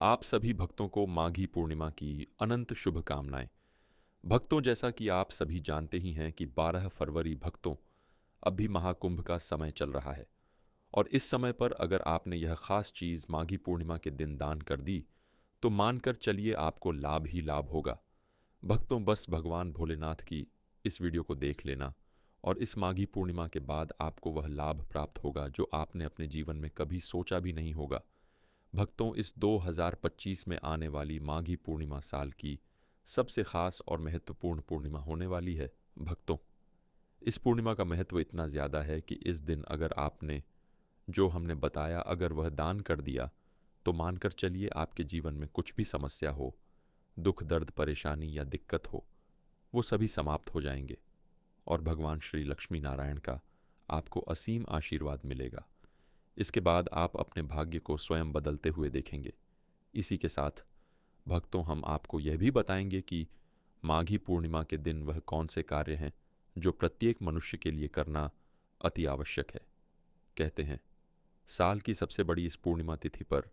आप सभी भक्तों को माघी पूर्णिमा की अनंत शुभकामनाएं। भक्तों, जैसा कि आप सभी जानते ही हैं कि 12 फरवरी भक्तों अब भी महाकुंभ का समय चल रहा है। और इस समय पर अगर आपने यह खास चीज़ माघी पूर्णिमा के दिन दान कर दी तो मानकर चलिए आपको लाभ ही लाभ होगा। भक्तों, बस भगवान भोलेनाथ की इस वीडियो को देख लेना और इस माघी पूर्णिमा के बाद आपको वह लाभ प्राप्त होगा जो आपने अपने जीवन में कभी सोचा भी नहीं होगा। भक्तों, इस 2025 में आने वाली माघी पूर्णिमा साल की सबसे खास और महत्वपूर्ण पूर्णिमा होने वाली है। भक्तों, इस पूर्णिमा का महत्व इतना ज़्यादा है कि इस दिन अगर आपने जो हमने बताया अगर वह दान कर दिया तो मानकर चलिए आपके जीवन में कुछ भी समस्या हो, दुख दर्द परेशानी या दिक्कत हो, वो सभी समाप्त हो जाएंगे और भगवान श्री लक्ष्मी नारायण का आपको असीम आशीर्वाद मिलेगा। इसके बाद आप अपने भाग्य को स्वयं बदलते हुए देखेंगे। इसी के साथ भक्तों, हम आपको यह भी बताएंगे कि माघी पूर्णिमा के दिन वह कौन से कार्य हैं जो प्रत्येक मनुष्य के लिए करना अति आवश्यक है। कहते हैं, साल की सबसे बड़ी इस पूर्णिमा तिथि पर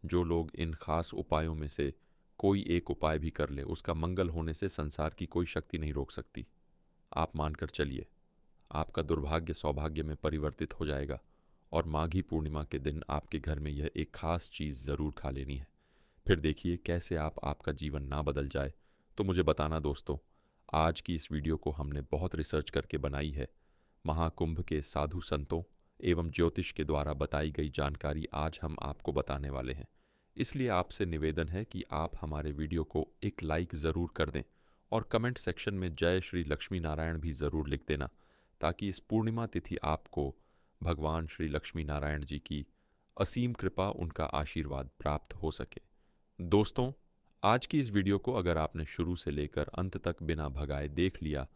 जो लोग इन खास उपायों में से कोई एक उपाय भी कर ले, उसका मंगल होने से संसार की कोई शक्ति नहीं रोक सकती। आप मानकर चलिए, आपका दुर्भाग्य सौभाग्य में परिवर्तित हो जाएगा और माघी पूर्णिमा के दिन आपके घर में यह एक खास चीज़ ज़रूर खा लेनी है। फिर देखिए कैसे आपका जीवन ना बदल जाए। तो मुझे बताना दोस्तों, आज की इस वीडियो को हमने बहुत रिसर्च करके बनाई है। महाकुंभ के साधु संतों एवं ज्योतिष के द्वारा बताई गई जानकारी आज हम आपको बताने वाले हैं। इसलिए आपसे निवेदन है कि आप हमारे वीडियो को एक लाइक ज़रूर कर दें और कमेंट सेक्शन में जय श्री लक्ष्मी नारायण भी ज़रूर लिख देना, ताकि इस पूर्णिमा तिथि आपको भगवान श्री लक्ष्मी नारायण जी की असीम कृपा, उनका आशीर्वाद प्राप्त हो सके। दोस्तों, आज की इस वीडियो को अगर आपने शुरू से लेकर अंत तक बिना भगाए देख लिया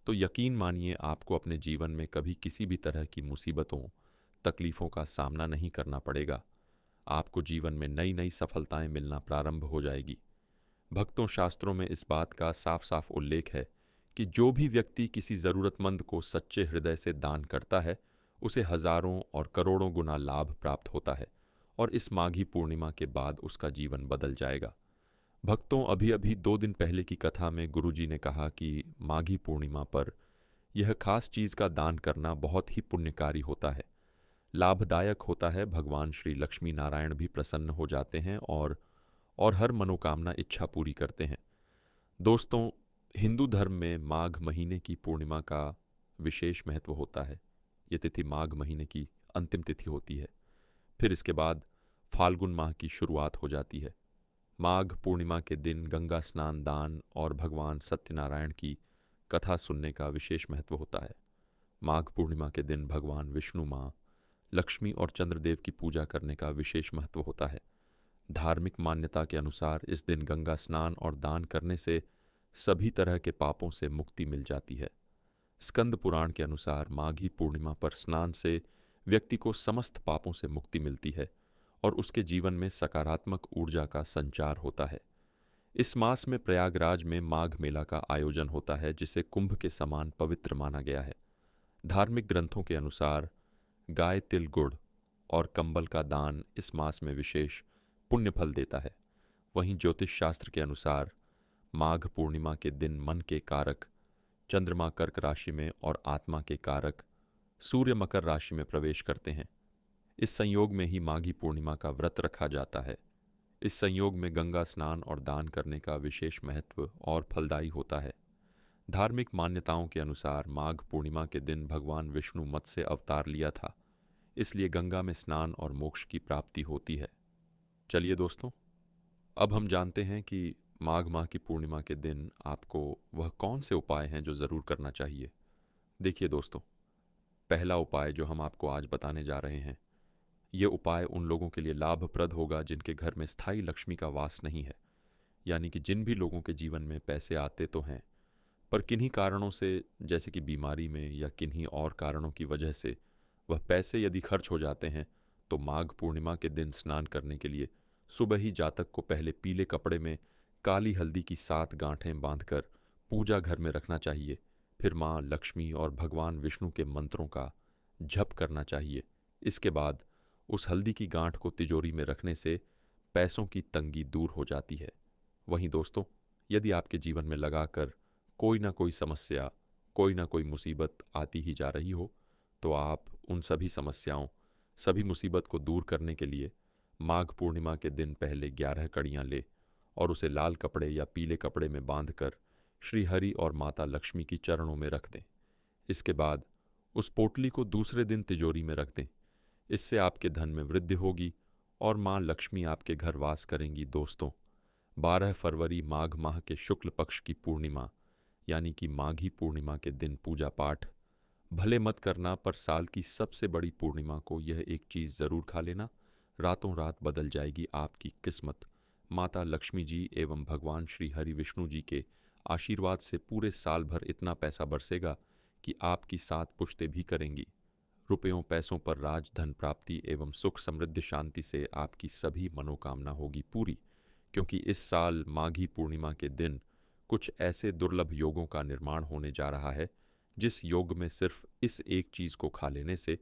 तो यकीन मानिए आपको अपने जीवन में कभी किसी भी तरह की मुसीबतों तकलीफ़ों का सामना नहीं करना पड़ेगा। आपको जीवन में नई नई सफलताएं मिलना प्रारंभ हो जाएगी। भक्तों, शास्त्रों में इस बात का साफ साफ उल्लेख है कि जो भी व्यक्ति किसी ज़रूरतमंद को सच्चे हृदय से दान करता है उसे हजारों और करोड़ों गुना लाभ प्राप्त होता है और इस माघी पूर्णिमा के बाद उसका जीवन बदल जाएगा। भक्तों, अभी अभी 2 दिन पहले की कथा में गुरुजी ने कहा कि माघी पूर्णिमा पर यह खास चीज़ का दान करना बहुत ही पुण्यकारी होता है, लाभदायक होता है। भगवान श्री लक्ष्मी नारायण भी प्रसन्न हो जाते हैं और हर मनोकामना इच्छा पूरी करते हैं। दोस्तों, हिंदू धर्म में माघ महीने की पूर्णिमा का विशेष महत्व होता है। ये तिथि माघ महीने की अंतिम तिथि होती है। फिर इसके बाद फाल्गुन माह की शुरुआत हो जाती है। माघ पूर्णिमा के दिन गंगा स्नान, दान और भगवान सत्यनारायण की कथा सुनने का विशेष महत्व होता है। माघ पूर्णिमा के दिन भगवान विष्णु, माँ लक्ष्मी और चंद्रदेव की पूजा करने का विशेष महत्व होता है। धार्मिक मान्यता के अनुसार इस दिन गंगा स्नान और दान करने से सभी तरह के पापों से मुक्ति मिल जाती है। स्कंद पुराण के अनुसार माघी पूर्णिमा पर स्नान से व्यक्ति को समस्त पापों से मुक्ति मिलती है और उसके जीवन में सकारात्मक ऊर्जा का संचार होता है। इस मास में प्रयागराज में माघ मेला का आयोजन होता है, जिसे कुंभ के समान पवित्र माना गया है। धार्मिक ग्रंथों के अनुसार गाय, तिल, गुड़ और कंबल का दान इस मास में विशेष पुण्य फल देता है। वहीं ज्योतिष शास्त्र के अनुसार माघ पूर्णिमा के दिन मन के कारक चंद्रमा कर्क राशि में और आत्मा के कारक सूर्य मकर राशि में प्रवेश करते हैं। इस संयोग में ही माघी पूर्णिमा का व्रत रखा जाता है। इस संयोग में गंगा स्नान और दान करने का विशेष महत्व और फलदायी होता है। धार्मिक मान्यताओं के अनुसार माघ पूर्णिमा के दिन भगवान विष्णु मत्स्य अवतार लिया था, इसलिए गंगा में स्नान और मोक्ष की प्राप्ति होती है। चलिए दोस्तों, अब हम जानते हैं कि माघ माह की पूर्णिमा के दिन आपको वह कौन से उपाय हैं जो ज़रूर करना चाहिए। देखिए दोस्तों, पहला उपाय जो हम आपको आज बताने जा रहे हैं, ये उपाय उन लोगों के लिए लाभप्रद होगा जिनके घर में स्थायी लक्ष्मी का वास नहीं है। यानी कि जिन भी लोगों के जीवन में पैसे आते तो हैं, पर किन्हीं कारणों से, जैसे कि बीमारी में या किन्हीं और कारणों की वजह से वह पैसे यदि खर्च हो जाते हैं, तो माघ पूर्णिमा के दिन स्नान करने के लिए सुबह ही जातक को पहले पीले कपड़े में काली हल्दी की 7 गांठें बांधकर पूजा घर में रखना चाहिए। फिर माँ लक्ष्मी और भगवान विष्णु के मंत्रों का जप करना चाहिए। इसके बाद उस हल्दी की गांठ को तिजोरी में रखने से पैसों की तंगी दूर हो जाती है। वहीं दोस्तों, यदि आपके जीवन में लगाकर कोई ना कोई समस्या, कोई ना कोई मुसीबत आती ही जा रही हो, तो आप उन सभी समस्याओं, सभी मुसीबत को दूर करने के लिए माघ पूर्णिमा के दिन पहले 11 कड़ियाँ ले और उसे लाल कपड़े या पीले कपड़े में बांधकर श्री हरि और माता लक्ष्मी की चरणों में रख दें। इसके बाद उस पोटली को दूसरे दिन तिजोरी में रख दें। इससे आपके धन में वृद्धि होगी और माँ लक्ष्मी आपके घर वास करेंगी। दोस्तों, 12 फरवरी माघ माह के शुक्ल पक्ष की पूर्णिमा यानी कि माघी पूर्णिमा के दिन पूजा पाठ भले मत करना, पर साल की सबसे बड़ी पूर्णिमा को यह एक चीज़ ज़रूर खा लेना। रातों रात बदल जाएगी आपकी किस्मत। माता लक्ष्मी जी एवं भगवान श्री हरि विष्णु जी के आशीर्वाद से पूरे साल भर इतना पैसा बरसेगा कि आपकी 7 पुश्तें भी करेंगी। रुपयों पैसों पर राज धन प्राप्ति एवं सुख समृद्धि शांति से आपकी सभी मनोकामना होगी पूरी, क्योंकि इस साल माघी पूर्णिमा के दिन कुछ ऐसे दुर्लभ योगों का निर्माण होने जा रहा है जिस योग में सिर्फ इस एक चीज को खा लेने से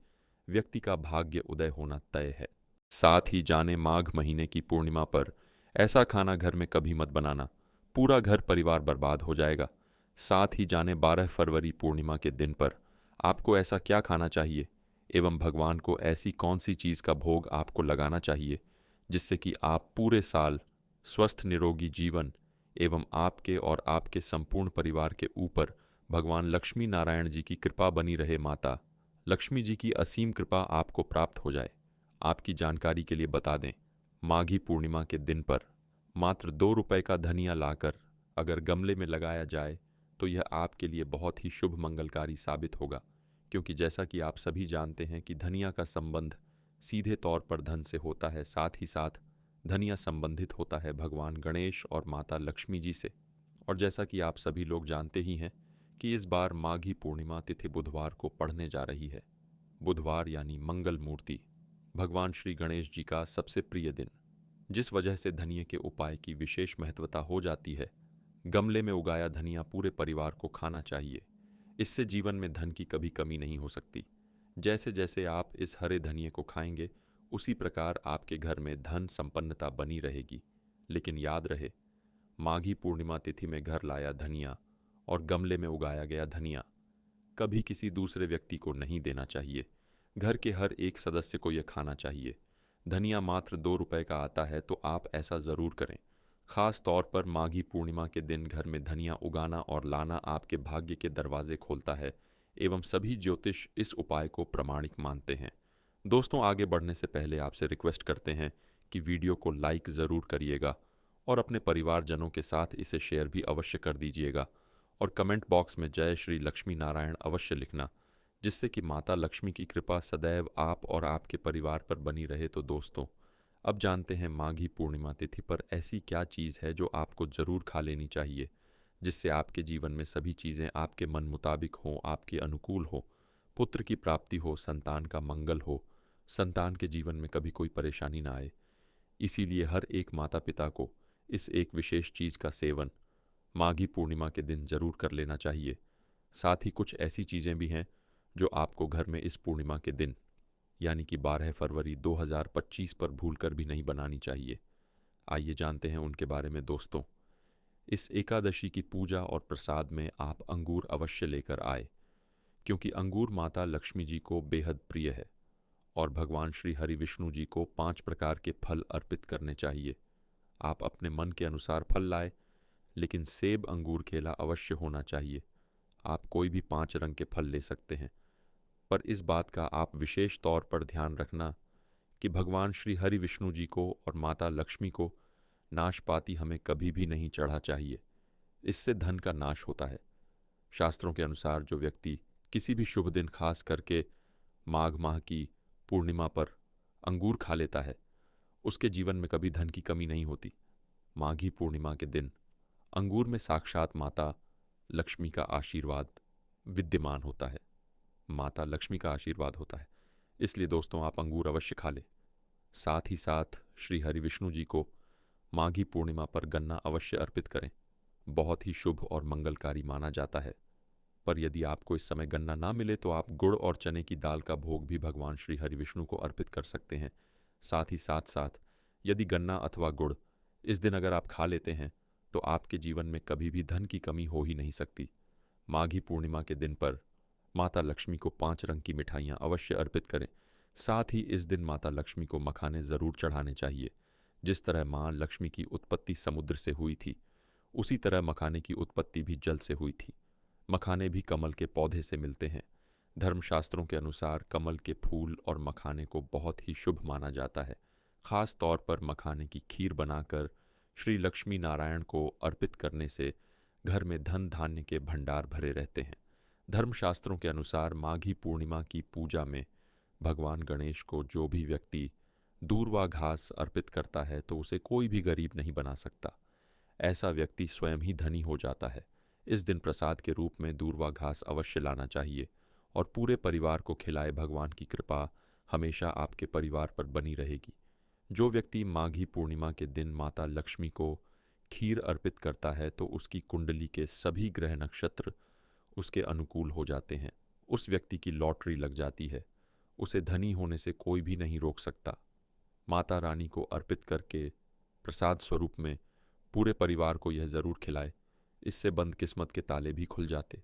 व्यक्ति का भाग्य उदय होना तय है। साथ ही जाने माघ महीने की पूर्णिमा पर ऐसा खाना घर में कभी मत बनाना, पूरा घर परिवार बर्बाद हो जाएगा। साथ ही जाने 12 फरवरी पूर्णिमा के दिन पर आपको ऐसा क्या खाना चाहिए एवं भगवान को ऐसी कौन सी चीज़ का भोग आपको लगाना चाहिए जिससे कि आप पूरे साल स्वस्थ निरोगी जीवन एवं आपके और आपके संपूर्ण परिवार के ऊपर भगवान लक्ष्मी नारायण जी की कृपा बनी रहे। माता लक्ष्मी जी की असीम कृपा आपको प्राप्त हो जाए। आपकी जानकारी के लिए बता दें, माघी पूर्णिमा के दिन पर मात्र 2 रुपए का धनिया लाकर अगर गमले में लगाया जाए तो यह आपके लिए बहुत ही शुभ मंगलकारी साबित होगा, क्योंकि जैसा कि आप सभी जानते हैं कि धनिया का संबंध सीधे तौर पर धन से होता है। साथ ही साथ धनिया संबंधित होता है भगवान गणेश और माता लक्ष्मी जी से। और जैसा कि आप सभी लोग जानते ही हैं कि इस बार माघी पूर्णिमा तिथि बुधवार को पड़ने जा रही है। बुधवार यानी मंगल मूर्ति, भगवान श्री गणेश जी का सबसे प्रिय दिन, जिस वजह से धनिये के उपाय की विशेष महत्वता हो जाती है। गमले में उगाया धनिया पूरे परिवार को खाना चाहिए। इससे जीवन में धन की कभी कमी नहीं हो सकती। जैसे जैसे आप इस हरे धनिये को खाएंगे उसी प्रकार आपके घर में धन संपन्नता बनी रहेगी। लेकिन याद रहे, माघी पूर्णिमा तिथि में घर लाया धनिया और गमले में उगाया गया धनिया कभी किसी दूसरे व्यक्ति को नहीं देना चाहिए। घर के हर एक सदस्य को यह खाना चाहिए। धनिया मात्र 2 रुपए का आता है, तो आप ऐसा ज़रूर करें। खास तौर पर माघी पूर्णिमा के दिन घर में धनिया उगाना और लाना आपके भाग्य के दरवाजे खोलता है एवं सभी ज्योतिष इस उपाय को प्रमाणिक मानते हैं। दोस्तों, आगे बढ़ने से पहले आपसे रिक्वेस्ट करते हैं कि वीडियो को लाइक ज़रूर करिएगा और अपने परिवारजनों के साथ इसे शेयर भी अवश्य कर दीजिएगा। और कमेंट बॉक्स में जय श्री लक्ष्मी नारायण अवश्य लिखना, जिससे कि माता लक्ष्मी की कृपा सदैव आप और आपके परिवार पर बनी रहे। तो दोस्तों, अब जानते हैं माघी पूर्णिमा तिथि पर ऐसी क्या चीज़ है जो आपको ज़रूर खा लेनी चाहिए, जिससे आपके जीवन में सभी चीज़ें आपके मन मुताबिक हों, आपके अनुकूल हो, पुत्र की प्राप्ति हो, संतान का मंगल हो, संतान के जीवन में कभी कोई परेशानी ना आए। इसीलिए हर एक माता पिता को इस एक विशेष चीज़ का सेवन माघी पूर्णिमा के दिन जरूर कर लेना चाहिए। साथ ही कुछ ऐसी चीज़ें भी हैं जो आपको घर में इस पूर्णिमा के दिन यानी कि 12 फरवरी 2025 पर भूलकर भी नहीं बनानी चाहिए। आइए जानते हैं उनके बारे में। दोस्तों, इस एकादशी की पूजा और प्रसाद में आप अंगूर अवश्य लेकर आए, क्योंकि अंगूर माता लक्ष्मी जी को बेहद प्रिय है और भगवान श्री हरि विष्णु जी को 5 प्रकार के फल अर्पित करने चाहिए। आप अपने मन के अनुसार फल लाए, लेकिन सेब अंगूर केला अवश्य होना चाहिए। आप कोई भी 5 रंग के फल ले सकते हैं, पर इस बात का आप विशेष तौर पर ध्यान रखना कि भगवान श्री हरि विष्णु जी को और माता लक्ष्मी को नाशपाती हमें कभी भी नहीं चढ़ा चाहिए। इससे धन का नाश होता है। शास्त्रों के अनुसार जो व्यक्ति किसी भी शुभ दिन खास करके माघ माह की पूर्णिमा पर अंगूर खा लेता है, उसके जीवन में कभी धन की कमी नहीं होती। माघी पूर्णिमा के दिन अंगूर में साक्षात माता लक्ष्मी का आशीर्वाद विद्यमान होता है, माता लक्ष्मी का आशीर्वाद होता है। इसलिए दोस्तों, आप अंगूर अवश्य खा लें। साथ ही साथ श्री हरि विष्णु जी को माघी पूर्णिमा पर गन्ना अवश्य अर्पित करें। बहुत ही शुभ और मंगलकारी माना जाता है। पर यदि आपको इस समय गन्ना ना मिले तो आप गुड़ और चने की दाल का भोग भी भगवान श्री हरि विष्णु को अर्पित कर सकते हैं। साथ ही साथ यदि गन्ना अथवा गुड़ इस दिन अगर आप खा लेते हैं तो आपके जीवन में कभी भी धन की कमी हो ही नहीं सकती। माघी पूर्णिमा के दिन पर माता लक्ष्मी को 5 रंग की मिठाइयाँ अवश्य अर्पित करें। साथ ही इस दिन माता लक्ष्मी को मखाने ज़रूर चढ़ाने चाहिए। जिस तरह माँ लक्ष्मी की उत्पत्ति समुद्र से हुई थी, उसी तरह मखाने की उत्पत्ति भी जल से हुई थी। मखाने भी कमल के पौधे से मिलते हैं। धर्मशास्त्रों के अनुसार कमल के फूल और मखाने को बहुत ही शुभ माना जाता है। खास तौर पर मखाने की खीर बनाकर श्री लक्ष्मी नारायण को अर्पित करने से घर में धन धान्य के भंडार भरे रहते हैं। धर्मशास्त्रों के अनुसार माघी पूर्णिमा की पूजा में भगवान गणेश को जो भी व्यक्ति दूर्वा घास अर्पित करता है तो उसे कोई भी गरीब नहीं बना सकता। ऐसा व्यक्ति स्वयं ही धनी हो जाता है। इस दिन प्रसाद के रूप में दूर्वा घास अवश्य लाना चाहिए और पूरे परिवार को खिलाए। भगवान की कृपा हमेशा आपके परिवार पर बनी रहेगी। जो व्यक्ति माघी पूर्णिमा के दिन माता लक्ष्मी को खीर अर्पित करता है तो उसकी कुंडली के सभी ग्रह नक्षत्र उसके अनुकूल हो जाते हैं। उस व्यक्ति की लॉटरी लग जाती है। उसे धनी होने से कोई भी नहीं रोक सकता। माता रानी को अर्पित करके प्रसाद स्वरूप में पूरे परिवार को यह जरूर खिलाए। इससे बंद किस्मत के ताले भी खुल जाते।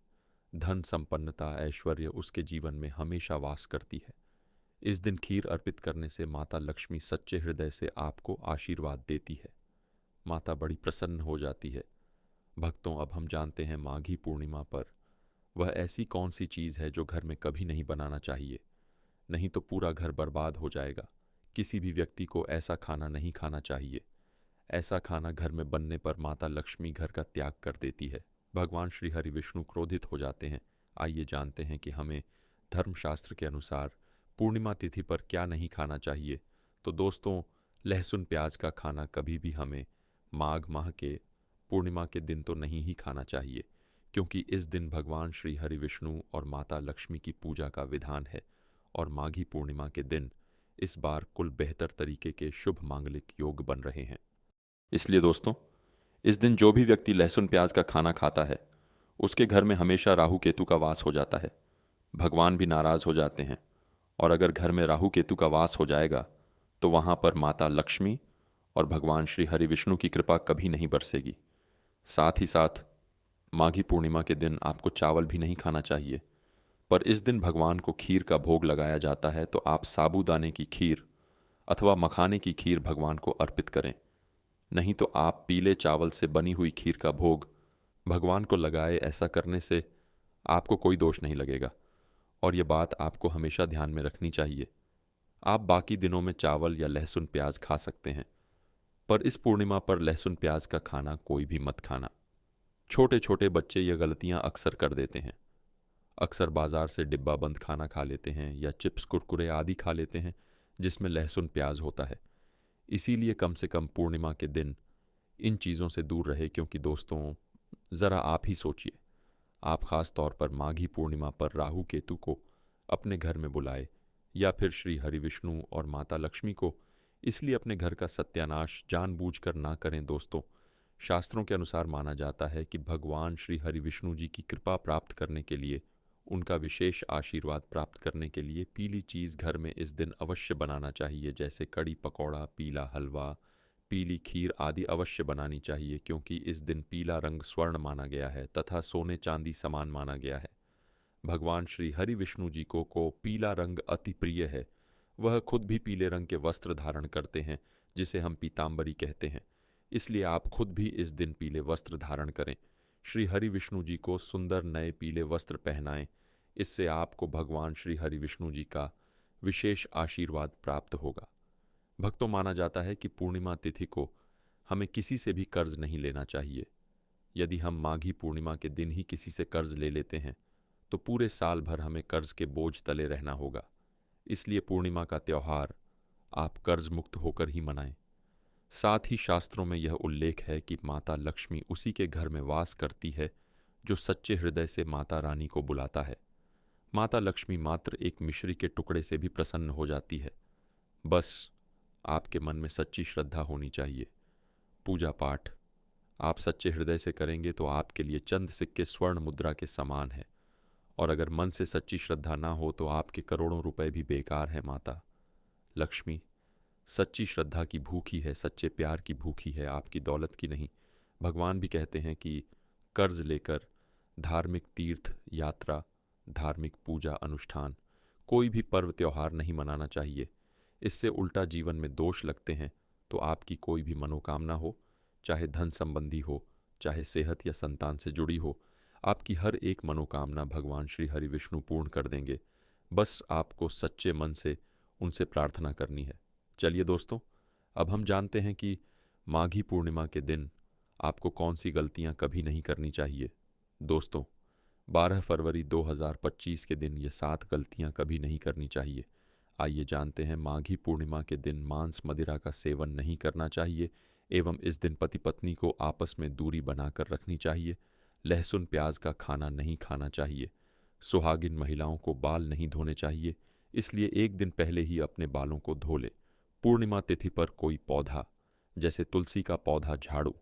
धन संपन्नता ऐश्वर्य उसके जीवन में हमेशा वास करती है। इस दिन खीर अर्पित करने से माता लक्ष्मी सच्चे हृदय से आपको आशीर्वाद देती है। माता बड़ी प्रसन्न हो जाती है। भक्तों, अब हम जानते हैं माघी पूर्णिमा पर वह ऐसी कौन सी चीज़ है जो घर में कभी नहीं बनाना चाहिए, नहीं तो पूरा घर बर्बाद हो जाएगा। किसी भी व्यक्ति को ऐसा खाना नहीं खाना चाहिए। ऐसा खाना घर में बनने पर माता लक्ष्मी घर का त्याग कर देती है। भगवान श्री हरि विष्णु क्रोधित हो जाते हैं। आइए जानते हैं कि हमें धर्मशास्त्र के अनुसार पूर्णिमा तिथि पर क्या नहीं खाना चाहिए। तो दोस्तों, लहसुन प्याज का खाना कभी भी हमें माघ माह के पूर्णिमा के दिन तो नहीं ही खाना चाहिए, क्योंकि इस दिन भगवान श्री हरि विष्णु और माता लक्ष्मी की पूजा का विधान है और माघी पूर्णिमा के दिन इस बार कुल बेहतर तरीके के शुभ मांगलिक योग बन रहे हैं। इसलिए दोस्तों, इस दिन जो भी व्यक्ति लहसुन प्याज का खाना खाता है उसके घर में हमेशा राहु केतु का वास हो जाता है। भगवान भी नाराज हो जाते हैं और अगर घर में राहु केतु का वास हो जाएगा तो वहाँ पर माता लक्ष्मी और भगवान श्री हरि विष्णु की कृपा कभी नहीं बरसेगी। साथ ही साथ माघी पूर्णिमा के दिन आपको चावल भी नहीं खाना चाहिए। पर इस दिन भगवान को खीर का भोग लगाया जाता है, तो आप साबूदाने की खीर अथवा मखाने की खीर भगवान को अर्पित करें। नहीं तो आप पीले चावल से बनी हुई खीर का भोग भगवान को लगाए। ऐसा करने से आपको कोई दोष नहीं लगेगा और ये बात आपको हमेशा ध्यान में रखनी चाहिए। आप बाकी दिनों में चावल या लहसुन प्याज खा सकते हैं, पर इस पूर्णिमा पर लहसुन प्याज का खाना कोई भी मत खाना। छोटे छोटे बच्चे ये गलतियां अक्सर कर देते हैं। अक्सर बाजार से डिब्बा बंद खाना खा लेते हैं या चिप्स कुरकुरे आदि खा लेते हैं जिसमें लहसुन प्याज होता है। इसीलिए कम से कम पूर्णिमा के दिन इन चीज़ों से दूर रहे, क्योंकि दोस्तों ज़रा आप ही सोचिए, आप ख़ास तौर पर माघी पूर्णिमा पर राहु केतु को अपने घर में बुलाए या फिर श्री हरि विष्णु और माता लक्ष्मी को, इसलिए अपने घर का सत्यानाश जानबूझकर ना करें। दोस्तों, शास्त्रों के अनुसार माना जाता है कि भगवान श्री हरि विष्णु जी की कृपा प्राप्त करने के लिए, उनका विशेष आशीर्वाद प्राप्त करने के लिए पीली चीज़ घर में इस दिन अवश्य बनाना चाहिए, जैसे कड़ी पकौड़ा, पीला हलवा, पीली खीर आदि अवश्य बनानी चाहिए, क्योंकि इस दिन पीला रंग स्वर्ण माना गया है तथा सोने चांदी समान माना गया है। भगवान श्री हरि विष्णु जी को पीला रंग अति प्रिय है। वह खुद भी पीले रंग के वस्त्र धारण करते हैं, जिसे हम पीताम्बरी कहते हैं। इसलिए आप खुद भी इस दिन पीले वस्त्र धारण करें। श्री हरि विष्णु जी को सुंदर नए पीले वस्त्र पहनाएं। इससे आपको भगवान श्री हरि विष्णु जी का विशेष आशीर्वाद प्राप्त होगा। भक्तों, माना जाता है कि पूर्णिमा तिथि को हमें किसी से भी कर्ज नहीं लेना चाहिए। यदि हम माघी पूर्णिमा के दिन ही किसी से कर्ज ले लेते हैं तो पूरे साल भर हमें कर्ज के बोझ तले रहना होगा। इसलिए पूर्णिमा का त्यौहार आप कर्ज मुक्त होकर ही मनाएं। साथ ही शास्त्रों में यह उल्लेख है कि माता लक्ष्मी उसी के घर में वास करती है जो सच्चे हृदय से माता रानी को बुलाता है। माता लक्ष्मी मात्र एक मिश्री के टुकड़े से भी प्रसन्न हो जाती है। बस आपके मन में सच्ची श्रद्धा होनी चाहिए। पूजा पाठ आप सच्चे हृदय से करेंगे तो आपके लिए चंद सिक्के स्वर्ण मुद्रा के समान है, और अगर मन से सच्ची श्रद्धा ना हो तो आपके करोड़ों रुपए भी बेकार है। माता लक्ष्मी सच्ची श्रद्धा की भूखी है, सच्चे प्यार की भूखी है, आपकी दौलत की नहीं। भगवान भी कहते हैं कि कर्ज लेकर धार्मिक तीर्थ यात्रा, धार्मिक पूजा अनुष्ठान, कोई भी पर्व त्योहार नहीं मनाना चाहिए। इससे उल्टा जीवन में दोष लगते हैं। तो आपकी कोई भी मनोकामना हो, चाहे धन संबंधी हो, चाहे सेहत या संतान से जुड़ी हो, आपकी हर एक मनोकामना भगवान श्री हरि विष्णु पूर्ण कर देंगे। बस आपको सच्चे मन से उनसे प्रार्थना करनी है। चलिए दोस्तों, अब हम जानते हैं कि माघी पूर्णिमा के दिन आपको कौन सी गलतियां कभी नहीं करनी चाहिए। दोस्तों, 12 फरवरी 2025 के दिन ये 7 गलतियां कभी नहीं करनी चाहिए। आइए जानते हैं। माघी पूर्णिमा के दिन मांस मदिरा का सेवन नहीं करना चाहिए एवं इस दिन पति पत्नी को आपस में दूरी बनाकर रखनी चाहिए। लहसुन प्याज का खाना नहीं खाना चाहिए। सुहागिन महिलाओं को बाल नहीं धोने चाहिए, इसलिए एक दिन पहले ही अपने बालों को धो ले। पूर्णिमा तिथि पर कोई पौधा, जैसे तुलसी का पौधा, झाड़ू,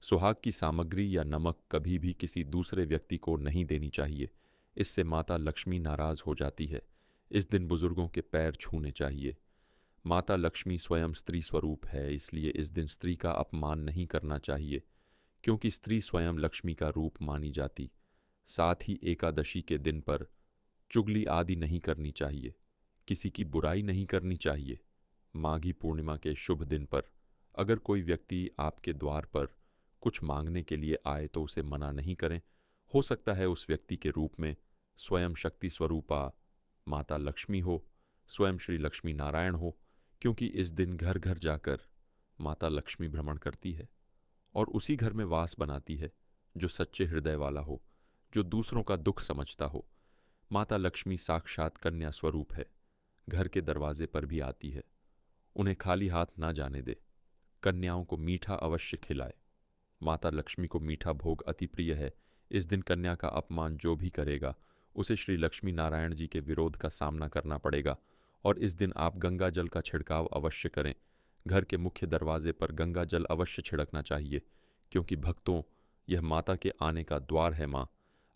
सुहाग की सामग्री या नमक कभी भी किसी दूसरे व्यक्ति को नहीं देनी चाहिए। इससे माता लक्ष्मी नाराज हो जाती है। इस दिन बुजुर्गों के पैर छूने चाहिए। माता लक्ष्मी स्वयं स्त्री स्वरूप है, इसलिए इस दिन स्त्री का अपमान नहीं करना चाहिए, क्योंकि स्त्री स्वयं लक्ष्मी का रूप मानी जाती। साथ ही एकादशी के दिन पर चुगली आदि नहीं करनी चाहिए, किसी की बुराई नहीं करनी चाहिए। माघी पूर्णिमा के शुभ दिन पर अगर कोई व्यक्ति आपके द्वार पर कुछ मांगने के लिए आए तो उसे मना नहीं करें। हो सकता है उस व्यक्ति के रूप में स्वयं शक्ति स्वरूपा माता लक्ष्मी हो, स्वयं श्री लक्ष्मी नारायण हो, क्योंकि इस दिन घर घर जाकर माता लक्ष्मी भ्रमण करती है और उसी घर में वास बनाती है जो सच्चे हृदय वाला हो, जो दूसरों का दुख समझता हो। माता लक्ष्मी साक्षात कन्या स्वरूप है, घर के दरवाजे पर भी आती है। उन्हें खाली हाथ ना जाने दे। कन्याओं को मीठा अवश्य खिलाए। माता लक्ष्मी को मीठा भोग अति प्रिय है। इस दिन कन्या का अपमान जो भी करेगा उसे श्री लक्ष्मी नारायण जी के विरोध का सामना करना पड़ेगा। और इस दिन आप गंगा जल का छिड़काव अवश्य करें। घर के मुख्य दरवाजे पर गंगा जल अवश्य छिड़कना चाहिए, क्योंकि भक्तों, यह माता के आने का द्वार है। माँ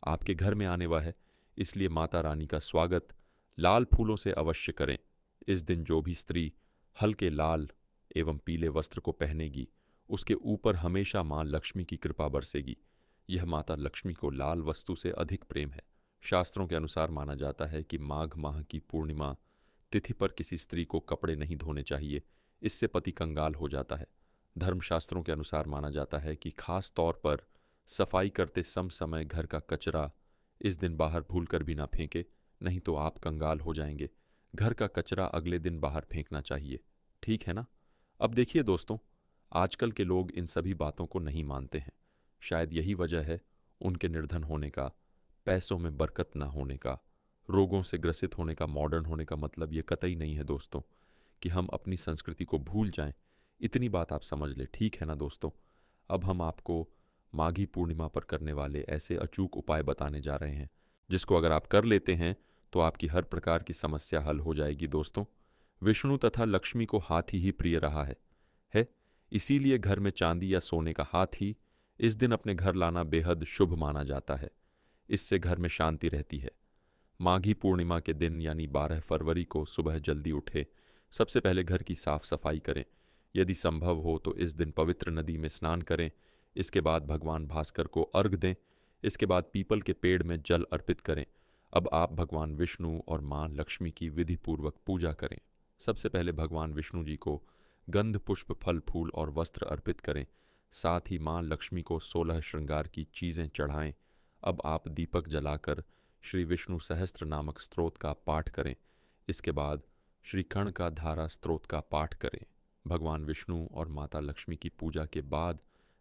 आपके घर में आने वाला है, इसलिए माता रानी का स्वागत लाल फूलों से अवश्य करें। इस दिन जो भी स्त्री हल्के लाल एवं पीले वस्त्र को पहनेगी उसके ऊपर हमेशा माँ लक्ष्मी की कृपा बरसेगी। यह माता लक्ष्मी को लाल वस्तु से अधिक प्रेम है। शास्त्रों के अनुसार माना जाता है कि माघ माह की पूर्णिमा तिथि पर किसी स्त्री को कपड़े नहीं धोने चाहिए, इससे पति कंगाल हो जाता है। धर्मशास्त्रों के अनुसार माना जाता है कि खास तौर पर सफाई करते समय घर का कचरा इस दिन बाहर भूलकर भी ना फेंके, नहीं तो आप कंगाल हो जाएंगे। घर का कचरा अगले दिन बाहर फेंकना चाहिए, ठीक है ना। अब देखिए दोस्तों, आजकल के लोग इन सभी बातों को नहीं मानते हैं। शायद यही वजह है उनके निर्धन होने का, पैसों में बरकत ना होने का, रोगों से ग्रसित होने का। मॉडर्न होने का मतलब ये कतई नहीं है दोस्तों कि हम अपनी संस्कृति को भूल जाएं। इतनी बात आप समझ ले, ठीक है ना दोस्तों। अब हम आपको माघी पूर्णिमा पर करने वाले ऐसे अचूक उपाय बताने जा रहे हैं, जिसको अगर आप कर लेते हैं तो आपकी हर प्रकार की समस्या हल हो जाएगी दोस्तों। विष्णु तथा लक्ष्मी को हाथी ही प्रिय रहा है। इसीलिए घर में चांदी या सोने का हाथी इस दिन अपने घर लाना बेहद शुभ माना जाता है। इससे घर में शांति रहती है। माघी पूर्णिमा के दिन यानी 12 फरवरी को सुबह जल्दी उठे, सबसे पहले घर की साफ सफाई करें। यदि संभव हो तो इस दिन पवित्र नदी में स्नान करें। इसके बाद भगवान भास्कर को अर्घ दें। इसके बाद पीपल के पेड़ में जल अर्पित करें। अब आप भगवान विष्णु और माँ लक्ष्मी की विधिपूर्वक पूजा करें। सबसे पहले भगवान विष्णु जी को गंध पुष्प फल फूल और वस्त्र अर्पित करें। साथ ही माँ लक्ष्मी को 16 श्रृंगार की चीज़ें चढ़ाएं। अब आप दीपक जलाकर श्री विष्णु सहस्त्र नामक स्तोत्र का पाठ करें। इसके बाद श्री कर्ण का धारा स्तोत्र का पाठ करें। भगवान विष्णु और माता लक्ष्मी की पूजा के बाद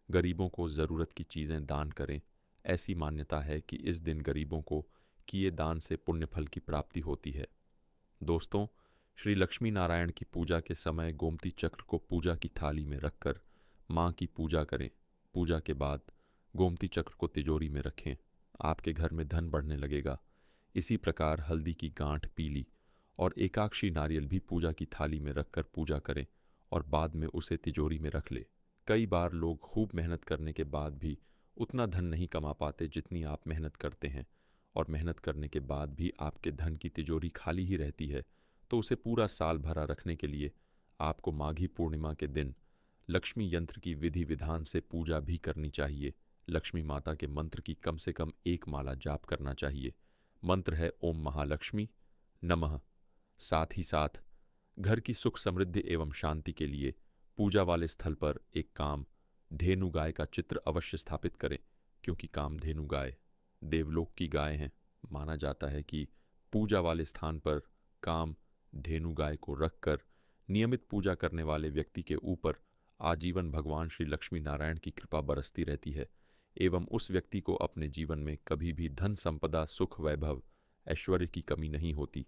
गरीबों को ज़रूरत की चीज़ें दान करें। ऐसी मान्यता है कि इस दिन गरीबों को किए दान से पुण्य फल की प्राप्ति होती है। दोस्तों, श्री लक्ष्मी नारायण की पूजा के समय गोमती चक्र को पूजा की थाली में रखकर माँ की पूजा करें। पूजा के बाद गोमती चक्र को तिजोरी में रखें। आपके घर में धन बढ़ने लगेगा। इसी प्रकार हल्दी की गांठ पीली और एकाक्षी नारियल भी पूजा की थाली में रखकर पूजा करें और बाद में उसे तिजोरी में रख ले। कई बार लोग खूब मेहनत करने के बाद भी उतना धन नहीं कमा पाते जितनी आप मेहनत करते हैं, और मेहनत करने के बाद भी आपके धन की तिजोरी खाली ही रहती है। तो उसे पूरा साल भरा रखने के लिए आपको माघी पूर्णिमा के दिन लक्ष्मी यंत्र की विधि विधान से पूजा भी करनी चाहिए। लक्ष्मी माता के मंत्र की कम से कम एक माला जाप करना चाहिए। मंत्र है ओम महालक्ष्मी नमः। साथ ही साथ घर की सुख समृद्धि एवं शांति के लिए पूजा वाले स्थल पर एक काम धेनु गाय का चित्र अवश्य स्थापित करें, क्योंकि कामधेनु गाय देवलोक की गाय हैं। माना जाता है कि पूजा वाले स्थान पर काम धेनु गाय को रखकर नियमित पूजा करने वाले व्यक्ति के ऊपर आजीवन भगवान श्री लक्ष्मी नारायण की कृपा बरसती रहती है एवं उस व्यक्ति को अपने जीवन में कभी भी धन संपदा सुख वैभव ऐश्वर्य की कमी नहीं होती।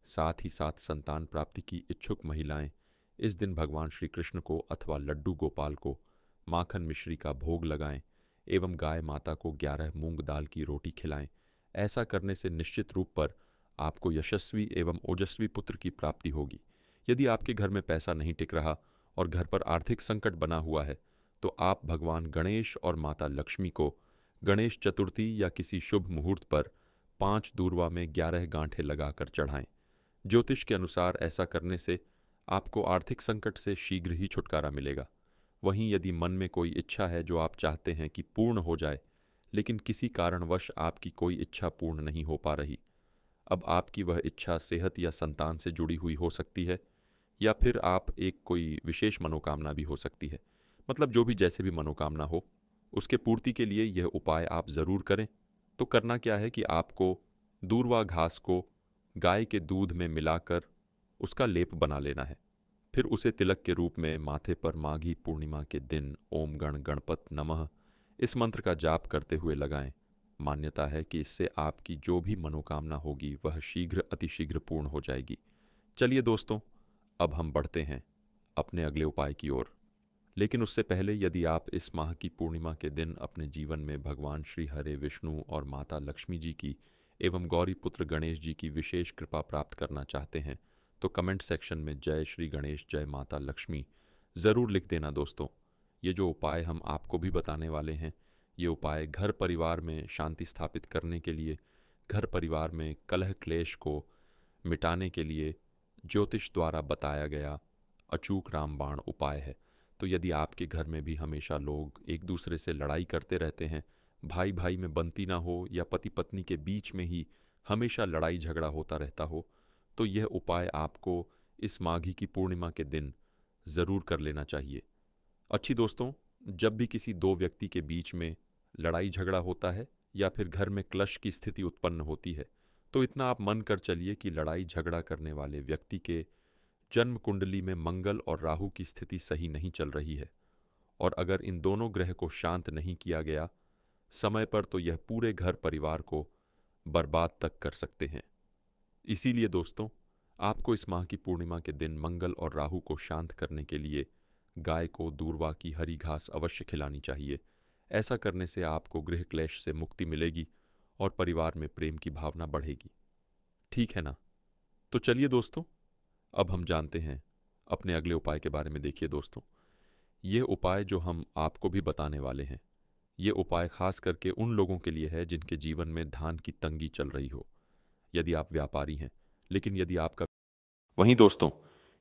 साथ ही साथ संतान प्राप्ति की इच्छुक महिलाएं इस दिन भगवान श्री कृष्ण को अथवा लड्डू गोपाल को माखन मिश्री का भोग लगाएं एवं गाय माता को 11 मूंग दाल की रोटी खिलाएं। ऐसा करने से निश्चित रूप पर आपको यशस्वी एवं ओजस्वी पुत्र की प्राप्ति होगी। यदि आपके घर में पैसा नहीं टिक रहा और घर पर आर्थिक संकट बना हुआ है तो आप भगवान गणेश और माता लक्ष्मी को गणेश चतुर्थी या किसी शुभ मुहूर्त पर 5 दूर्वा में 11 गांठें लगाकर चढ़ाएं। ज्योतिष के अनुसार ऐसा करने से आपको आर्थिक संकट से शीघ्र ही छुटकारा मिलेगा। वहीं यदि मन में कोई इच्छा है जो आप चाहते हैं कि पूर्ण हो जाए, लेकिन किसी कारणवश आपकी कोई इच्छा पूर्ण नहीं हो पा रही, अब आपकी वह इच्छा सेहत या संतान से जुड़ी हुई हो सकती है या फिर आप एक कोई विशेष मनोकामना भी हो सकती है। मतलब जो भी जैसे भी मनोकामना हो, उसके पूर्ति के लिए यह उपाय आप ज़रूर करें। तो करना क्या है कि आपको दूर्वा घास को गाय के दूध में मिलाकर उसका लेप बना लेना है। फिर उसे तिलक के रूप में माथे पर माघी पूर्णिमा के दिन ओम गण गणपत नमः इस मंत्र का जाप करते हुए लगाएं। मान्यता है कि इससे आपकी जो भी मनोकामना होगी वह शीघ्र अतिशीघ्र पूर्ण हो जाएगी। चलिए दोस्तों, अब हम बढ़ते हैं अपने अगले उपाय की ओर। लेकिन उससे पहले यदि आप इस माह की पूर्णिमा के दिन अपने जीवन में भगवान श्री हरे विष्णु और माता लक्ष्मी जी की एवं गौरी पुत्र गणेश जी की विशेष कृपा प्राप्त करना चाहते हैं तो कमेंट सेक्शन में जय श्री गणेश जय माता लक्ष्मी ज़रूर लिख देना दोस्तों। ये जो उपाय हम आपको भी बताने वाले हैं, ये उपाय घर परिवार में शांति स्थापित करने के लिए, घर परिवार में कलह क्लेश को मिटाने के लिए ज्योतिष द्वारा बताया गया अचूक रामबाण उपाय है। तो यदि आपके घर में भी हमेशा लोग एक दूसरे से लड़ाई करते रहते हैं, भाई भाई में बनती ना हो या पति पत्नी के बीच में ही हमेशा लड़ाई झगड़ा होता रहता हो, तो यह उपाय आपको इस माघी की पूर्णिमा के दिन ज़रूर कर लेना चाहिए। अच्छी दोस्तों, जब भी किसी दो व्यक्ति के बीच में लड़ाई झगड़ा होता है या फिर घर में क्लश की स्थिति उत्पन्न होती है, तो इतना आप मन कर चलिए कि लड़ाई झगड़ा करने वाले व्यक्ति के जन्म कुंडली में मंगल और राहु की स्थिति सही नहीं चल रही है, और अगर इन दोनों ग्रह को शांत नहीं किया गया समय पर तो यह पूरे घर परिवार को बर्बाद तक कर सकते हैं। इसीलिए दोस्तों, आपको इस माह की पूर्णिमा के दिन मंगल और राहु को शांत करने के लिए गाय को दूर्वा की हरी घास अवश्य खिलानी चाहिए। ऐसा करने से आपको गृह क्लेश से मुक्ति मिलेगी और परिवार में प्रेम की भावना बढ़ेगी। ठीक है ना? तो चलिए दोस्तों, अब हम जानते हैं अपने अगले उपाय के बारे में। देखिए दोस्तों, ये उपाय जो हम आपको भी बताने वाले हैं, ये उपाय खास करके उन लोगों के लिए है जिनके जीवन में धान की तंगी चल रही हो। यदि आप व्यापारी हैं, लेकिन यदि आपका वहीं दोस्तों,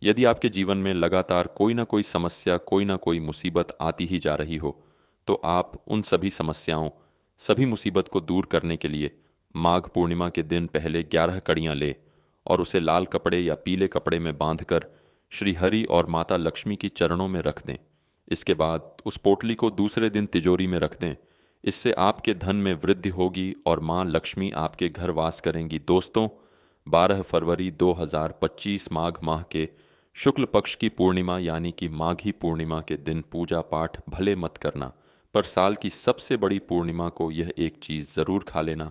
यदि आपके जीवन में लगातार कोई ना कोई समस्या, कोई ना कोई मुसीबत आती ही जा रही हो, तो आप उन सभी समस्याओं, सभी मुसीबत को दूर करने के लिए माघ पूर्णिमा के दिन पहले 11 कड़ियाँ ले और उसे लाल कपड़े या पीले कपड़े में बांधकर श्री हरि और माता लक्ष्मी की चरणों में रख दें। इसके बाद उस पोटली को दूसरे दिन तिजोरी में रख दें। इससे आपके धन में वृद्धि होगी और माँ लक्ष्मी आपके घर वास करेंगी। दोस्तों, 12 फरवरी 2025 माघ माह के शुक्ल पक्ष की पूर्णिमा यानी कि माघी पूर्णिमा के दिन पूजा पाठ भले मत करना, पर साल की सबसे बड़ी पूर्णिमा को यह एक चीज़ ज़रूर खा लेना,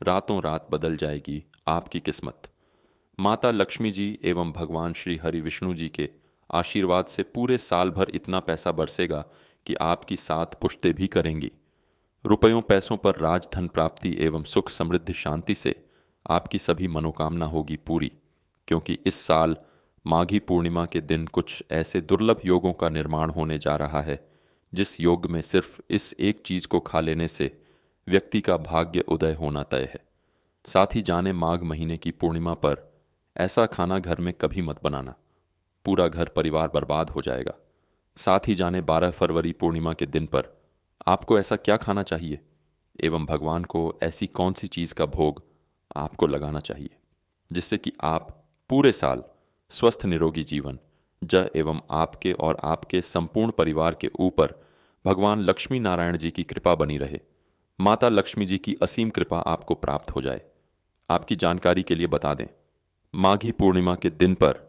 रातों रात बदल जाएगी आपकी किस्मत। माता लक्ष्मी जी एवं भगवान श्री हरि विष्णु जी के आशीर्वाद से पूरे साल भर इतना पैसा बरसेगा कि आपकी 7 पुश्तें भी करेंगी। रुपयों पैसों पर राजधन प्राप्ति एवं सुख समृद्धि शांति से आपकी सभी मनोकामना होगी पूरी, क्योंकि इस साल माघी पूर्णिमा के दिन कुछ ऐसे दुर्लभ योगों का निर्माण होने जा रहा है जिस योग में सिर्फ इस एक चीज को खा लेने से व्यक्ति का भाग्य उदय होना तय है। साथ ही जाने माघ महीने की पूर्णिमा पर ऐसा खाना घर में कभी मत बनाना। पूरा घर परिवार बर्बाद हो जाएगा। साथ ही जाने 12 फरवरी पूर्णिमा के दिन पर आपको ऐसा क्या खाना चाहिए एवं भगवान को ऐसी कौन सी चीज़ का भोग आपको लगाना चाहिए जिससे कि आप पूरे साल स्वस्थ निरोगी जीवन ज एवं आपके और आपके संपूर्ण परिवार के ऊपर भगवान लक्ष्मी नारायण जी की कृपा बनी रहे, माता लक्ष्मी जी की असीम कृपा आपको प्राप्त हो जाए। आपकी जानकारी के लिए बता दें, माघी पूर्णिमा के दिन पर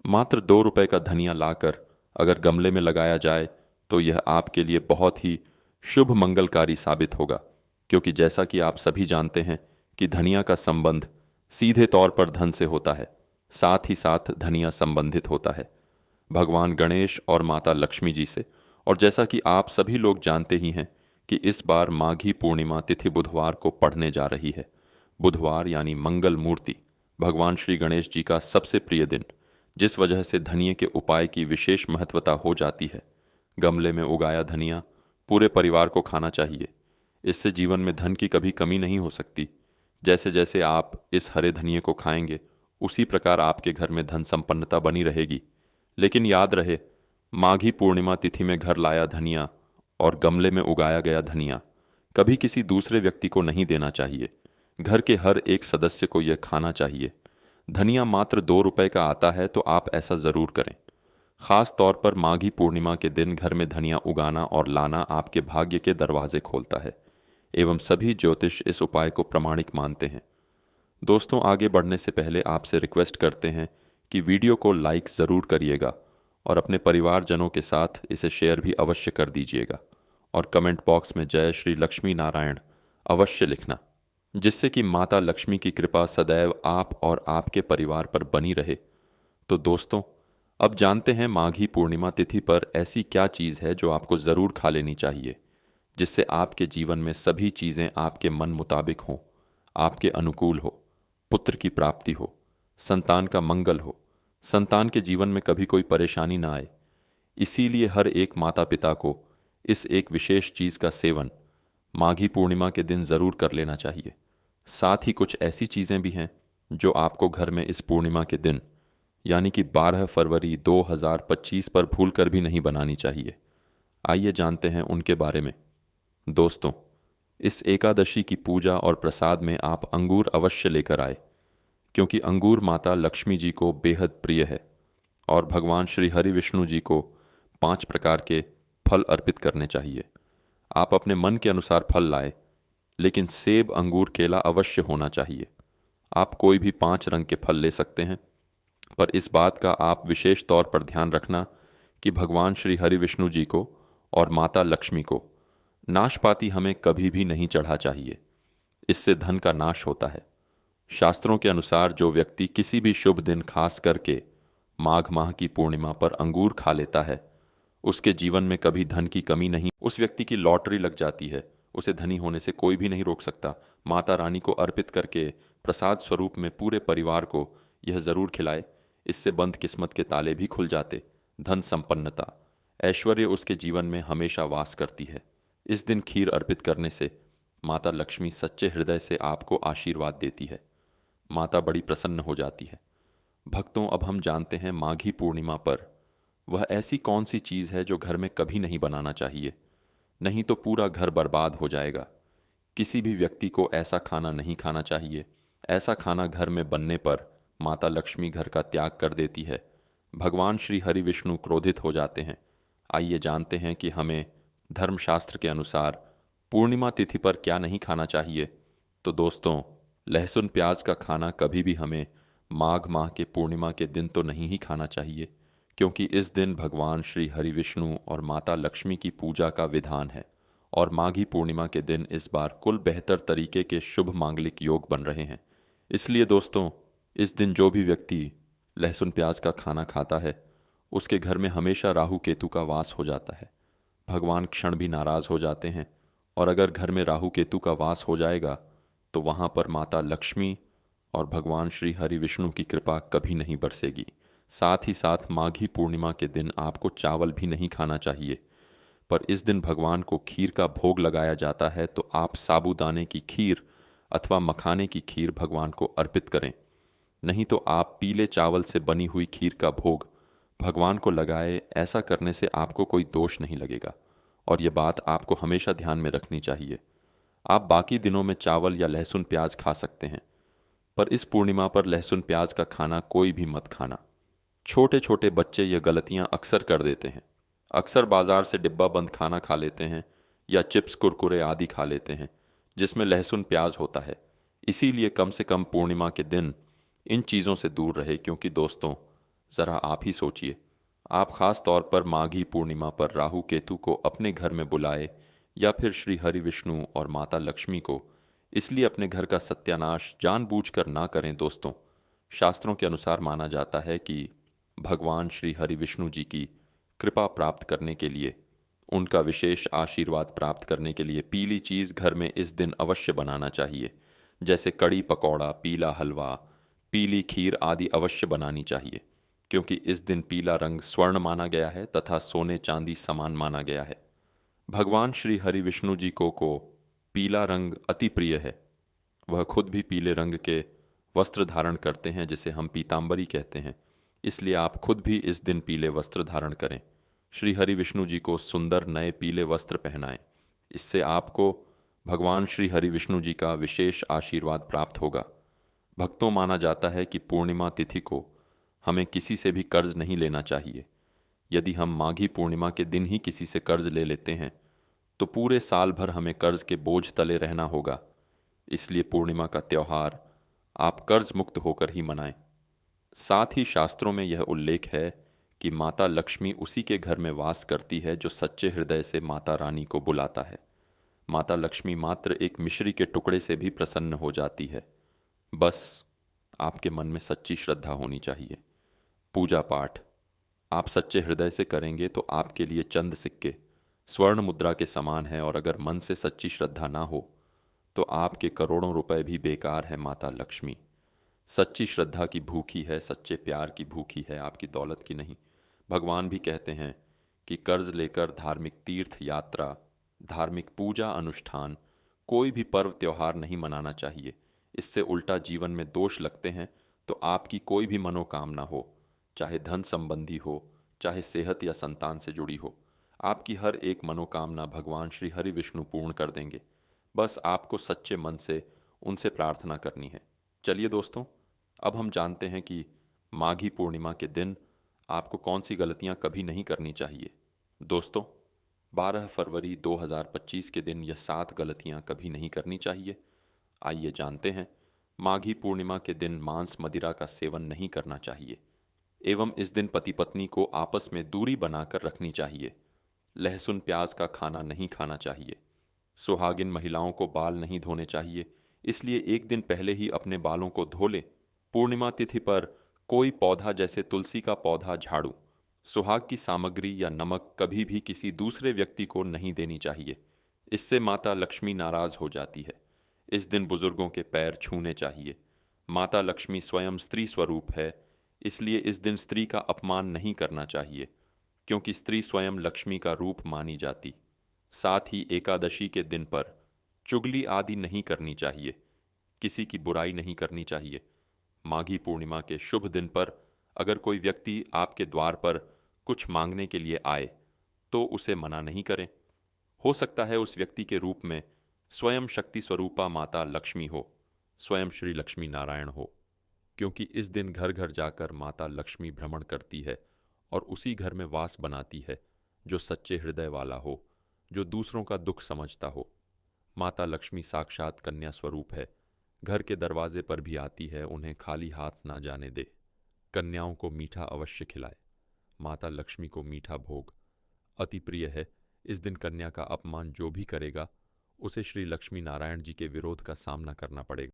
मात्र 2 रुपए का धनिया लाकर अगर गमले में लगाया जाए तो यह आपके लिए बहुत ही शुभ मंगलकारी साबित होगा, क्योंकि जैसा कि आप सभी जानते हैं कि धनिया का संबंध सीधे तौर पर धन से होता है, साथ ही साथ धनिया संबंधित होता है भगवान गणेश और माता लक्ष्मी जी से। और जैसा कि आप सभी लोग जानते ही हैं कि इस बार माघी पूर्णिमा तिथि बुधवार को पड़ने जा रही है। बुधवार यानी मंगल मूर्ति, भगवान श्री गणेश जी का सबसे प्रिय दिन, जिस वजह से धनिये के उपाय की विशेष महत्वता हो जाती है। गमले में उगाया धनिया पूरे परिवार को खाना चाहिए। इससे जीवन में धन की कभी कमी नहीं हो सकती। जैसे जैसे आप इस हरे धनिये को खाएंगे उसी प्रकार आपके घर में धन संपन्नता बनी रहेगी। लेकिन याद रहे, माघी पूर्णिमा तिथि में घर लाया धनिया और गमले में उगाया गया धनिया कभी किसी दूसरे व्यक्ति को नहीं देना चाहिए। घर के हर एक सदस्य को यह खाना चाहिए। धनिया मात्र 2 रुपए का आता है, तो आप ऐसा ज़रूर करें। खास तौर पर माघी पूर्णिमा के दिन घर में धनिया उगाना और लाना आपके भाग्य के दरवाजे खोलता है एवं सभी ज्योतिष इस उपाय को प्रमाणिक मानते हैं। दोस्तों, आगे बढ़ने से पहले आपसे रिक्वेस्ट करते हैं कि वीडियो को लाइक ज़रूर करिएगा और अपने परिवारजनों के साथ इसे शेयर भी अवश्य कर दीजिएगा और कमेंट बॉक्स में जय श्री लक्ष्मी नारायण अवश्य लिखना, जिससे कि माता लक्ष्मी की कृपा सदैव आप और आपके परिवार पर बनी रहे। तो दोस्तों, अब जानते हैं माघी पूर्णिमा तिथि पर ऐसी क्या चीज़ है जो आपको ज़रूर खा लेनी चाहिए, जिससे आपके जीवन में सभी चीज़ें आपके मन मुताबिक हों, आपके अनुकूल हो, पुत्र की प्राप्ति हो, संतान का मंगल हो, संतान के जीवन में कभी कोई परेशानी ना आए। इसीलिए हर एक माता पिता को इस एक विशेष चीज़ का सेवन माघी पूर्णिमा के दिन ज़रूर कर लेना चाहिए। साथ ही कुछ ऐसी चीज़ें भी हैं जो आपको घर में इस पूर्णिमा के दिन यानी कि 12 फरवरी 2025 पर भूल कर भी नहीं बनानी चाहिए। आइए जानते हैं उनके बारे में। दोस्तों, इस एकादशी की पूजा और प्रसाद में आप अंगूर अवश्य लेकर आए, क्योंकि अंगूर माता लक्ष्मी जी को बेहद प्रिय है और भगवान श्री हरि विष्णु जी को 5 प्रकार के फल अर्पित करने चाहिए। आप अपने मन के अनुसार फल लाए, लेकिन सेब, अंगूर, केला अवश्य होना चाहिए। आप कोई भी 5 रंग के फल ले सकते हैं, पर इस बात का आप विशेष तौर पर ध्यान रखना कि भगवान श्री हरि विष्णु जी को और माता लक्ष्मी को नाशपाती हमें कभी भी नहीं चढ़ा चाहिए। इससे धन का नाश होता है। शास्त्रों के अनुसार जो व्यक्ति किसी भी शुभ दिन खास करके माघ माह की पूर्णिमा पर अंगूर खा लेता है, उसके जीवन में कभी धन की कमी नहीं, उस व्यक्ति की लॉटरी लग जाती है। उसे धनी होने से कोई भी नहीं रोक सकता। माता रानी को अर्पित करके प्रसाद स्वरूप में पूरे परिवार को यह जरूर खिलाए। इससे बंद किस्मत के ताले भी खुल जाते। धन संपन्नता, ऐश्वर्य उसके जीवन में हमेशा वास करती है। इस दिन खीर अर्पित करने से माता लक्ष्मी सच्चे हृदय से आपको आशीर्वाद देती है। माता बड़ी प्रसन्न हो जाती है। भक्तों, अब हम जानते हैं माघी पूर्णिमा पर वह ऐसी कौन सी चीज़ है जो घर में कभी नहीं बनाना चाहिए, नहीं तो पूरा घर बर्बाद हो जाएगा। किसी भी व्यक्ति को ऐसा खाना नहीं खाना चाहिए। ऐसा खाना घर में बनने पर माता लक्ष्मी घर का त्याग कर देती है। भगवान श्री हरि विष्णु क्रोधित हो जाते हैं। आइए जानते हैं कि हमें धर्मशास्त्र के अनुसार पूर्णिमा तिथि पर क्या नहीं खाना चाहिए। तो दोस्तों, लहसुन प्याज का खाना कभी भी हमें माघ माह के पूर्णिमा के दिन तो नहीं ही खाना चाहिए, क्योंकि इस दिन भगवान श्री हरि विष्णु और माता लक्ष्मी की पूजा का विधान है और माघी पूर्णिमा के दिन इस बार कुल बेहतर तरीके के शुभ मांगलिक योग बन रहे हैं। इसलिए दोस्तों, इस दिन जो भी व्यक्ति लहसुन प्याज का खाना खाता है उसके घर में हमेशा राहु केतु का वास हो जाता है। भगवान क्षण भी नाराज़ हो जाते हैं और अगर घर में राहु केतु का वास हो जाएगा तो वहाँ पर माता लक्ष्मी और भगवान श्री हरि विष्णु की कृपा कभी नहीं बरसेगी। साथ ही साथ माघी पूर्णिमा के दिन आपको चावल भी नहीं खाना चाहिए, पर इस दिन भगवान को खीर का भोग लगाया जाता है, तो आप साबूदाने की खीर अथवा मखाने की खीर भगवान को अर्पित करें। नहीं तो आप पीले चावल से बनी हुई खीर का भोग भगवान को लगाए, ऐसा करने से आपको कोई दोष नहीं लगेगा। और ये बात आपको हमेशा ध्यान में रखनी चाहिए। आप बाकी दिनों में चावल या लहसुन प्याज खा सकते हैं, पर इस पूर्णिमा पर लहसुन प्याज का खाना कोई भी मत खाना। छोटे छोटे बच्चे ये गलतियां अक्सर कर देते हैं। अक्सर बाजार से डिब्बा बंद खाना खा लेते हैं या चिप्स कुरकुरे आदि खा लेते हैं जिसमें लहसुन प्याज होता है। इसीलिए कम से कम पूर्णिमा के दिन इन चीज़ों से दूर रहे, क्योंकि दोस्तों ज़रा आप ही सोचिए, आप खास तौर पर माघी पूर्णिमा पर राहु केतु को अपने घर में बुलाए या फिर श्री हरि विष्णु और माता लक्ष्मी को इसलिए अपने घर का सत्यानाश जानबूझकर ना करें दोस्तों। शास्त्रों के अनुसार माना जाता है कि भगवान श्री हरि विष्णु जी की कृपा प्राप्त करने के लिए, उनका विशेष आशीर्वाद प्राप्त करने के लिए पीली चीज़ घर में इस दिन अवश्य बनाना चाहिए। जैसे कड़ी पकौड़ा, पीला हलवा, पीली खीर आदि अवश्य बनानी चाहिए, क्योंकि इस दिन पीला रंग स्वर्ण माना गया है तथा सोने चांदी समान माना गया है। भगवान श्री हरि विष्णु जी को पीला रंग अति प्रिय है। वह खुद भी पीले रंग के वस्त्र धारण करते हैं, जिसे हम पीताम्बरी कहते हैं। इसलिए आप खुद भी इस दिन पीले वस्त्र धारण करें। श्री हरि विष्णु जी को सुंदर नए पीले वस्त्र पहनाएं। इससे आपको भगवान श्री हरि विष्णु जी का विशेष आशीर्वाद प्राप्त होगा। भक्तों, माना जाता है कि पूर्णिमा तिथि को हमें किसी से भी कर्ज नहीं लेना चाहिए। यदि हम माघी पूर्णिमा के दिन ही किसी से कर्ज ले लेते हैं तो पूरे साल भर हमें कर्ज के बोझ तले रहना होगा। इसलिए पूर्णिमा का त्यौहार आप कर्ज मुक्त होकर ही मनाएं। साथ ही शास्त्रों में यह उल्लेख है कि माता लक्ष्मी उसी के घर में वास करती है जो सच्चे हृदय से माता रानी को बुलाता है। माता लक्ष्मी मात्र एक मिश्री के टुकड़े से भी प्रसन्न हो जाती है। बस आपके मन में सच्ची श्रद्धा होनी चाहिए। पूजा पाठ आप सच्चे हृदय से करेंगे तो आपके लिए चंद सिक्के स्वर्ण मुद्रा के समान है, और अगर मन से सच्ची श्रद्धा ना हो तो आपके करोड़ों रुपए भी बेकार है। माता लक्ष्मी सच्ची श्रद्धा की भूखी है, सच्चे प्यार की भूखी है, आपकी दौलत की नहीं। भगवान भी कहते हैं कि कर्ज लेकर धार्मिक तीर्थ यात्रा, धार्मिक पूजा अनुष्ठान, कोई भी पर्व त्योहार नहीं मनाना चाहिए। इससे उल्टा जीवन में दोष लगते हैं। तो आपकी कोई भी मनोकामना हो, चाहे धन संबंधी हो, चाहे सेहत या संतान से जुड़ी हो, आपकी हर एक मनोकामना भगवान श्री हरि विष्णु पूर्ण कर देंगे। बस आपको सच्चे मन से उनसे प्रार्थना करनी है। चलिए दोस्तों, अब हम जानते हैं कि माघी पूर्णिमा के दिन आपको कौन सी गलतियां कभी नहीं करनी चाहिए। दोस्तों, 12 फरवरी 2025 के दिन यह 7 गलतियां कभी नहीं करनी चाहिए। आइए जानते हैं। माघी पूर्णिमा के दिन मांस मदिरा का सेवन नहीं करना चाहिए, एवं इस दिन पति पत्नी को आपस में दूरी बनाकर रखनी चाहिए। लहसुन प्याज का खाना नहीं खाना चाहिए। सुहागिन महिलाओं को बाल नहीं धोने चाहिए, इसलिए एक दिन पहले ही अपने बालों को धो लें। पूर्णिमा तिथि पर कोई पौधा जैसे तुलसी का पौधा, झाड़ू, सुहाग की सामग्री या नमक कभी भी किसी दूसरे व्यक्ति को नहीं देनी चाहिए। इससे माता लक्ष्मी नाराज हो जाती है। इस दिन बुजुर्गों के पैर छूने चाहिए। माता लक्ष्मी स्वयं स्त्री स्वरूप है, इसलिए इस दिन स्त्री का अपमान नहीं करना चाहिए, क्योंकि स्त्री स्वयं लक्ष्मी का रूप मानी जाती। साथ ही एकादशी के दिन पर चुगली आदि नहीं करनी चाहिए, किसी की बुराई नहीं करनी चाहिए। माघी पूर्णिमा के शुभ दिन पर अगर कोई व्यक्ति आपके द्वार पर कुछ मांगने के लिए आए तो उसे मना नहीं करें। हो सकता है उस व्यक्ति के रूप में स्वयं शक्ति स्वरूपा माता लक्ष्मी हो, स्वयं श्री लक्ष्मी नारायण हो, क्योंकि इस दिन घर घर जाकर माता लक्ष्मी भ्रमण करती है और उसी घर में वास बनाती है जो सच्चे हृदय वाला हो, जो दूसरों का दुख समझता हो। माता लक्ष्मी साक्षात कन्या स्वरूप है, घर के दरवाजे पर भी आती है। उन्हें खाली हाथ ना जाने दे। कन्याओं को मीठा अवश्य खिलाए। माता लक्ष्मी को मीठा भोग अति प्रिय है। इस दिन कन्या का अपमान जो भी करेगा उसे श्री लक्ष्मी नारायण जी के विरोध का सामना करना पड़ेगा।